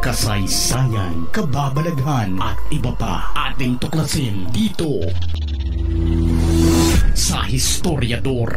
kasaysayan, kababalaghan at iba pa ating tuklasin dito sa Historiador.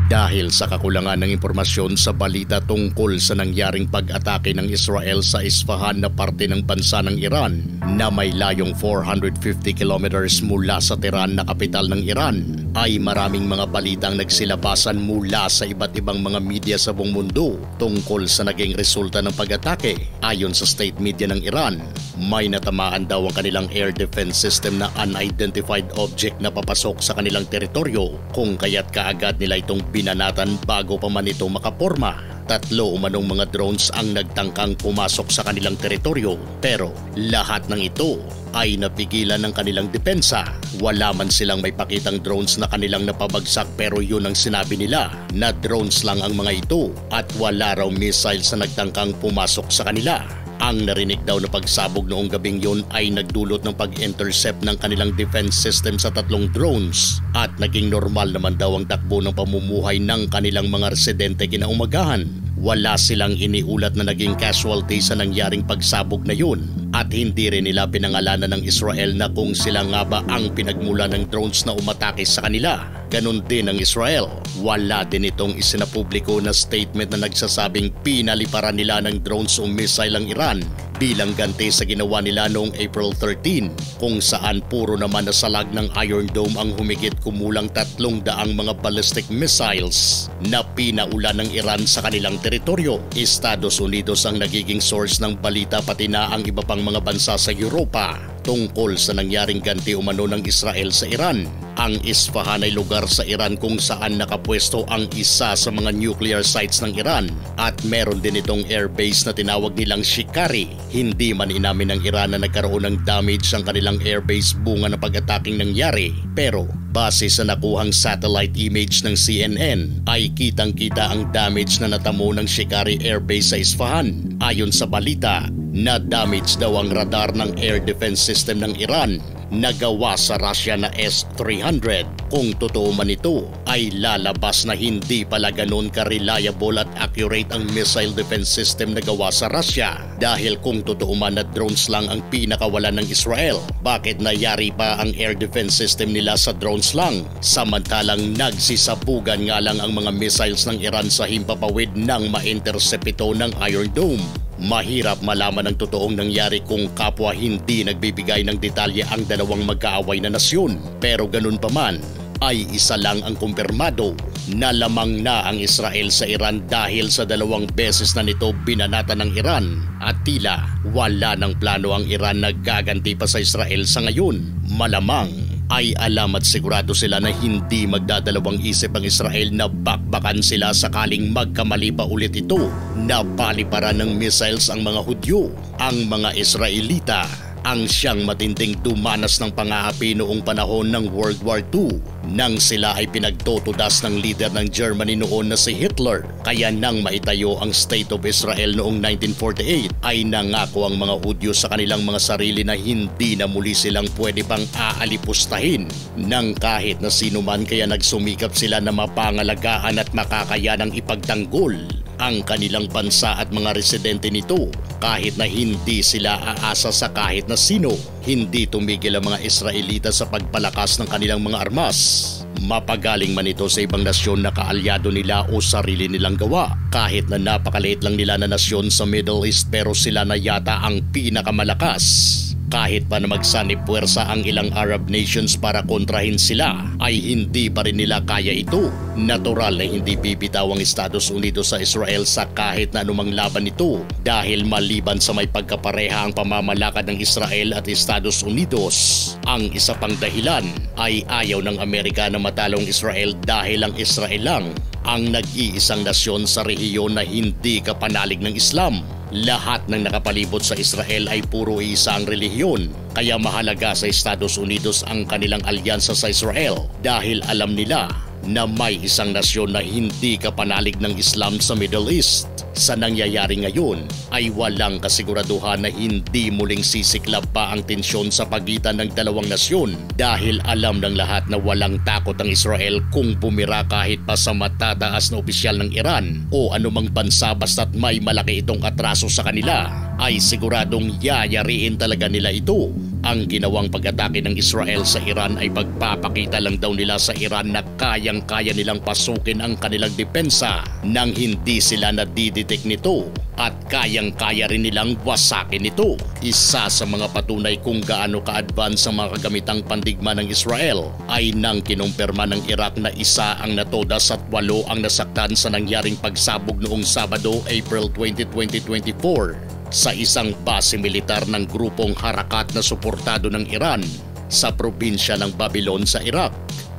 Dahil sa kakulangan ng impormasyon sa balita tungkol sa nangyaring pag-atake ng Israel sa Isfahan na parte ng bansa ng Iran na may layong 450 kilometers mula sa Tehran na kapital ng Iran, ay maraming mga balitang nagsilabasan mula sa iba't ibang mga media sa buong mundo tungkol sa naging resulta ng pag-atake. Ayon sa state media ng Iran, may natamaan daw ang kanilang air defense system na unidentified object na papasok sa kanilang teritoryo, kung kaya't kaagad nila itong binanatan bago pa man ito makaporma. 3 umanong mga drones ang nagtangkang pumasok sa kanilang teritoryo, pero lahat ng ito ay napigilan ng kanilang depensa. Wala man silang may pakitang drones na kanilang napabagsak, pero yun ang sinabi nila, na drones lang ang mga ito at wala raw missiles na nagtangkang pumasok sa kanila. Ang narinig daw na pagsabog noong gabing yun ay nagdulot ng pag-intercept ng kanilang defense system sa 3 drones, at naging normal naman daw ang takbo ng pamumuhay ng kanilang mga residente kinaumagahan. Wala silang iniulat na naging casualty sa nangyaring pagsabog na yun, at hindi rin nila pinangalanan ng Israel na kung sila nga ba ang pinagmula ng drones na umatake sa kanila. Ganon din ang Israel. Wala din itong isinapubliko na statement na nagsasabing pinaliparan nila ng drones o missile ang Iran bilang ganti sa ginawa nila noong April 13, kung saan puro naman nasalag ng Iron Dome ang humigit kumulang 300 mga ballistic missiles na pinaulan ng Iran sa kanilang teritoryo. Estados Unidos ang nagiging source ng balita, pati na ang iba pang mga bansa sa Europa, tungkol sa nangyaring ganti umano ng Israel sa Iran. Ang Isfahan ay lugar sa Iran kung saan nakapwesto ang isa sa mga nuclear sites ng Iran, at meron din itong airbase na tinawag nilang Shikari. Hindi man inamin ng Iran na nagkaroon ng damage ang kanilang airbase bunga ng pag-ataking nangyari, pero base sa nakuhang satellite image ng CNN ay kitang-kita ang damage na natamo ng Shikari airbase sa Isfahan. Ayon sa balita, na damage daw ang radar ng air defense system ng Iran na gawa sa Russia na S-300. Kung totoo man ito, ay lalabas na hindi pala ganun ka-reliable at accurate ang missile defense system na gawa sa Russia. Dahil kung totoo man na drones lang ang pinakawalan ng Israel, bakit nayari pa ang air defense system nila sa drones lang? Samantalang nagsisabugan nga lang ang mga missiles ng Iran sa himpapawid nang ma-intercept ito ng Iron Dome. Mahirap malaman ang totoong nangyari kung kapwa hindi nagbibigay ng detalye ang dalawang magkaaway na nasyon. Pero ganun pa man, ay isa lang ang kumpirmado, na lamang na ang Israel sa Iran dahil sa 2 beses na nito binanata ng Iran, at tila wala ng plano ang Iran na gaganti pa sa Israel sa ngayon. Malamang ay alam at sigurado sila na hindi magdadalawang isip ang Israel na bakbakan sila sakaling magkamali pa ulit ito na paliparan ng missiles ang mga Hudyo. Ang mga Israelita ang siyang matinding dumanas ng pang-aapi noong panahon ng World War II, nang sila ay pinagtotodas ng leader ng Germany noon na si Hitler. Kaya nang maitayo ang State of Israel noong 1948 ay nangako ang mga Hudyo sa kanilang mga sarili na hindi na muli silang pwede pang aalipustahin ng kahit na sino man, kaya nagsumikap sila na mapangalagaan at makakayanang ipagtanggol ang kanilang bansa at mga residente nito. Kahit na hindi sila aasa sa kahit na sino, hindi tumigil ang mga Israelita sa pagpalakas ng kanilang mga armas. Mapagaling man ito sa ibang nasyon na kaalyado nila o sarili nilang gawa. Kahit na napakaliit lang nila na nasyon sa Middle East, pero sila na yata ang pinakamalakas. Kahit pa na magsanib puwersa ang ilang Arab nations para kontrahin sila, ay hindi pa rin nila kaya ito. Natural na hindi bibitaw ang Estados Unidos sa Israel sa kahit na anumang laban nito, dahil maliban sa may pagkapareha ang pamamalakad ng Israel at Estados Unidos, ang isa pang dahilan ay ayaw ng Amerika na matalong Israel, dahil ang Israel lang ang nag-iisang nasyon sa rehiyon na hindi kapanalig ng Islam. Lahat ng nakapalibot sa Israel ay puro isang relihiyon, kaya mahalaga sa Estados Unidos ang kanilang alyansa sa Israel, dahil alam nila na may isang nasyon na hindi kapanalig ng Islam sa Middle East. Sa nangyayari ngayon ay walang kasiguraduhan na hindi muling sisiklab pa ang tensyon sa pagitan ng dalawang nasyon dahil alam ng lahat na walang takot ang Israel kung bumira kahit pa sa matataas na opisyal ng Iran o anumang bansa basta't may malaki itong atraso sa kanila ay siguradong yayariin talaga nila ito. Ang ginawang pag-atake ng Israel sa Iran ay pagpapakita lang daw nila sa Iran na kayang-kaya nilang pasukin ang kanilang depensa nang hindi sila nadidetect nito at kayang-kaya rin nilang wasakin ito. Isa sa mga patunay kung gaano ka-advance ang mga kagamitang pandigma ng Israel ay nang kinumpirma ng Iraq na isa ang natodas at 8 ang nasaktan sa nangyaring pagsabog noong Sabado, April 20, 2024 sa isang base militar ng grupong harakat na suportado ng Iran sa probinsya ng Babylon sa Iraq.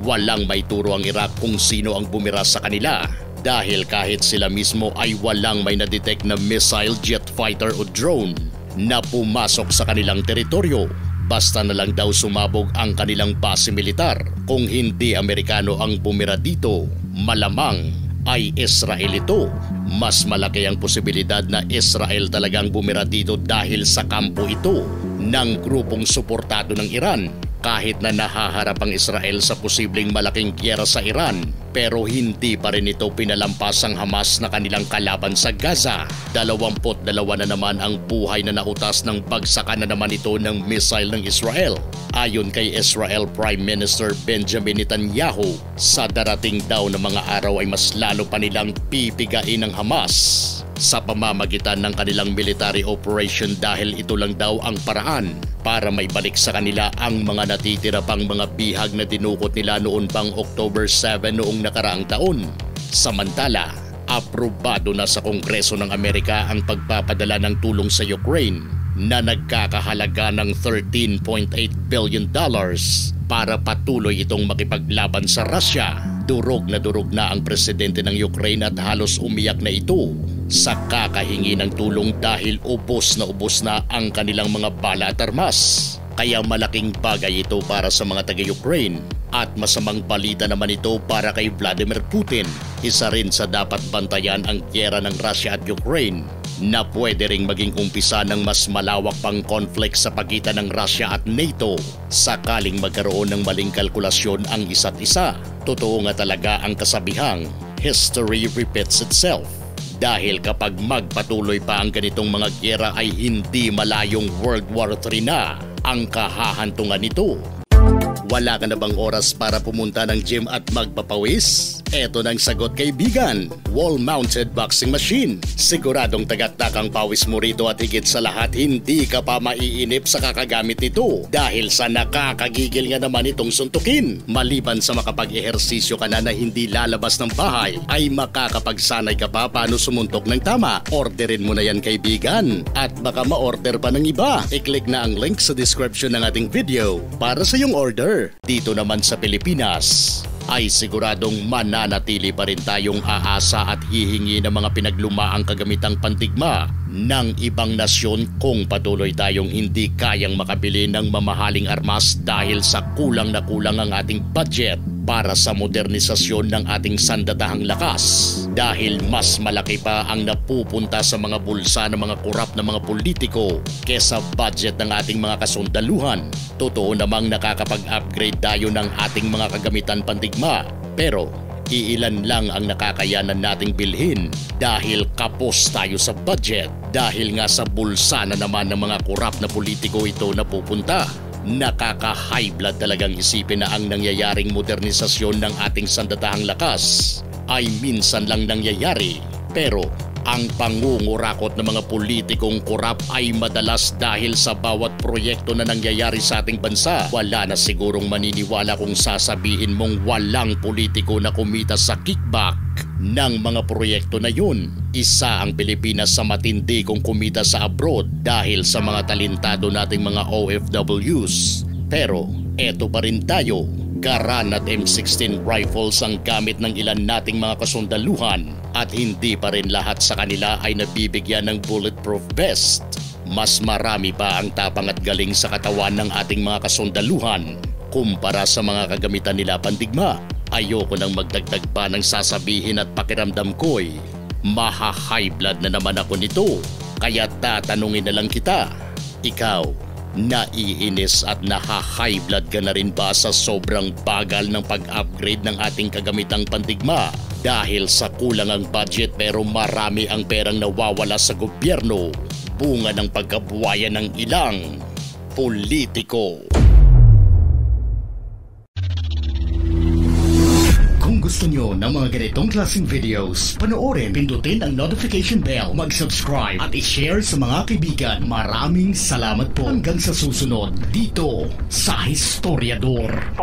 Walang maituro ang Iraq kung sino ang bumira sa kanila dahil kahit sila mismo ay walang may nadetect na missile, jet fighter o drone na pumasok sa kanilang teritoryo. Basta na lang daw sumabog ang kanilang base militar. Kung hindi Amerikano ang bumira dito, malamang ay Israel ito. Mas malaki ang posibilidad na Israel talagang bumira dito dahil sa kampo ito ng grupong suportado ng Iran. Kahit na nahaharap ang Israel sa posibleng malaking gyera sa Iran, pero hindi pa rin ito pinalampas ang Hamas na kanilang kalaban sa Gaza. 22 na naman ang buhay na nautas ng bagsakan na naman ito ng missile ng Israel. Ayon kay Israel Prime Minister Benjamin Netanyahu, sa darating daw na mga araw ay mas lalo pa nilang pipigain ng Hamas sa pamamagitan ng kanilang military operation dahil ito lang daw ang paraan para may balik sa kanila ang mga natitira pang mga bihag na dinukot nila noon pang October 7 noong nakaraang taon. Samantala, aprobado na sa Kongreso ng Amerika ang pagpapadala ng tulong sa Ukraine na nagkakahalaga ng $13.8 billion para patuloy itong makipaglaban sa Russia. Durog na ang presidente ng Ukraine at halos umiyak na ito sa kakahingi ng tulong dahil ubos na ang kanilang mga bala at armas. Kaya malaking bagay ito para sa mga taga-Ukraine at masamang balita naman ito para kay Vladimir Putin. Isa rin sa dapat bantayan ang gyera ng Russia at Ukraine na pwede ring maging umpisa ng mas malawak pang conflict sa pagitan ng Russia at NATO sakaling magkaroon ng maling kalkulasyon ang isa't isa. Totoo nga talaga ang kasabihang, history repeats itself. Dahil kapag magpatuloy pa ang ganitong mga gyera ay hindi malayong World War III na ang kahahantungan nito. Wala ka na bang oras para pumunta ng gym at magpapawis? Eto nang sagot, kaibigan. Wall-mounted boxing machine. Siguradong tagat-tak ang pawis mo rito at higit sa lahat hindi ka pa maiinip sa kakagamit nito dahil sa nakakagigil nga naman itong suntukin. Maliban sa makapag-ehersisyo ka na hindi lalabas ng bahay, ay makakapagsanay ka pa paano sumuntok ng tama. Orderin mo na yan, kaibigan. At baka ma-order pa ng iba. I-click na ang link sa description ng ating video para sa iyong order. Dito naman sa Pilipinas ay siguradong mananatili pa rin tayong aasa at hihingi ng mga pinaglumaang kagamitang pandigma ng ibang nasyon kung patuloy tayong hindi kayang makabili ng mamahaling armas dahil sa kulang na kulang ang ating budget para sa modernisasyon ng ating sandatahang lakas. Dahil mas malaki pa ang napupunta sa mga bulsa ng mga kurap na mga politiko kesa budget ng ating mga kasundaluhan. Totoo namang nakakapag-upgrade tayo ng ating mga kagamitan pandigma, pero iilan lang ang nakakayanan nating bilhin dahil kapos tayo sa budget dahil nga sa bulsa na naman ng mga kurap na politiko ito napupunta. Nakaka-high blood talagang isipin na ang nangyayaring modernisasyon ng ating sandatahang lakas ay minsan lang nangyayari, pero ang pangungurakot ng mga politikong korap ay madalas dahil sa bawat proyekto na nangyayari sa ating bansa. Wala na sigurong maniniwala kung sasabihin mong walang politiko na kumita sa kickback ng mga proyekto na yun. Isa ang Pilipinas sa matindi kung kumita sa abroad dahil sa mga talentado nating mga OFWs. Pero eto pa rin tayo. Garan at M16 rifles ang gamit ng ilan nating mga kasundaluhan at hindi pa rin lahat sa kanila ay nabibigyan ng bulletproof vest. Mas marami pa ang tapang at galing sa katawan ng ating mga kasundaluhan kumpara sa mga kagamitan nila pandigma. Ayoko nang magdagdag pa ng sasabihin at pakiramdam ko'y maha-high blood na naman ako nito. Kaya tatanungin na lang kita, ikaw, naiinis at naha-high blood ka na rin ba sa sobrang bagal ng pag-upgrade ng ating kagamitang pandigma? Dahil sa kulang ang budget pero marami ang perang nawawala sa gobyerno, bunga ng pagkabuwaya ng ilang politiko. Kung gusto nyo ng mga ganitong klaseng videos, panoorin, pindutin ang notification bell, mag-subscribe at i-share sa mga kaibigan. Maraming salamat po hanggang sa susunod dito sa Historiador.